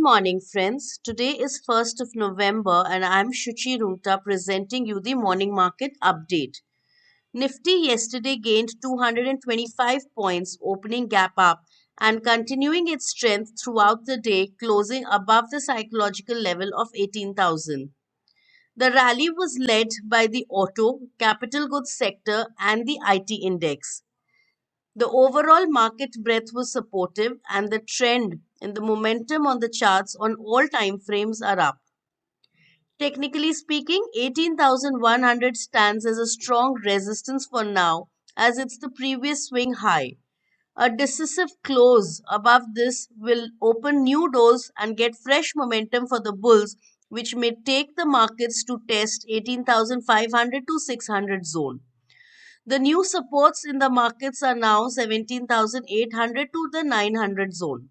morning, friends. Today is 1st of November and I'm Shuchi Rumta presenting you the morning market update. Nifty yesterday gained 225 points, opening gap up and continuing its strength throughout the day, closing above the psychological level of 18,000. The rally was led by the auto, capital goods sector and the IT index. The overall market breadth was supportive and the trend and the momentum on the charts on all time frames are up. Technically speaking, 18,100 stands as a strong resistance for now as it's the previous swing high. A decisive close above this will open new doors and get fresh momentum for the bulls, which may take the markets to test 18,500 to 600 zone. The new supports in the markets are now 17,800 to the 900 zone.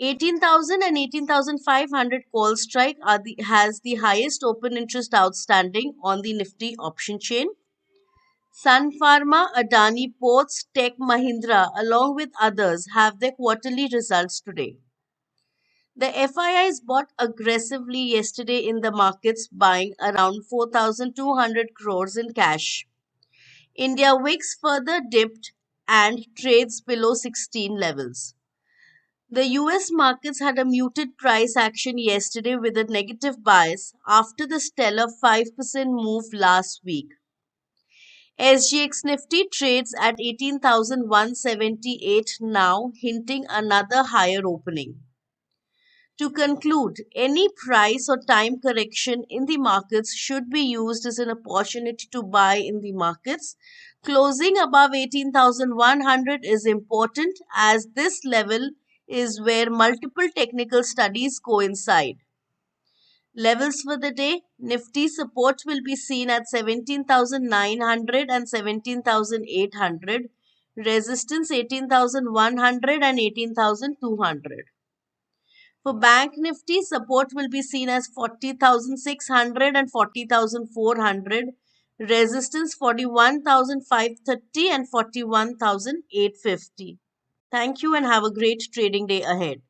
18,000 and 18,500 call strike has the highest open interest outstanding on the Nifty option chain. Sun Pharma, Adani Ports, Tech Mahindra, along with others, have their quarterly results today. The FIIs bought aggressively yesterday in the markets, buying around 4,200 crores in cash. India wicks further dipped and trades below 16 levels. The US markets had a muted price action yesterday with a negative bias after the stellar 5% move last week. SGX Nifty trades at 18,178 now, hinting another higher opening. To conclude, any price or time correction in the markets should be used as an opportunity to buy in the markets. Closing above 18,100 is important as this level is where multiple technical studies coincide. Levels for the day: Nifty support will be seen at 17,900 and 17,800. Resistance 18,100 and 18,200. For Bank Nifty, support will be seen as 40,600 and 40,400. Resistance 41,530 and 41,850. Thank you and have a great trading day ahead.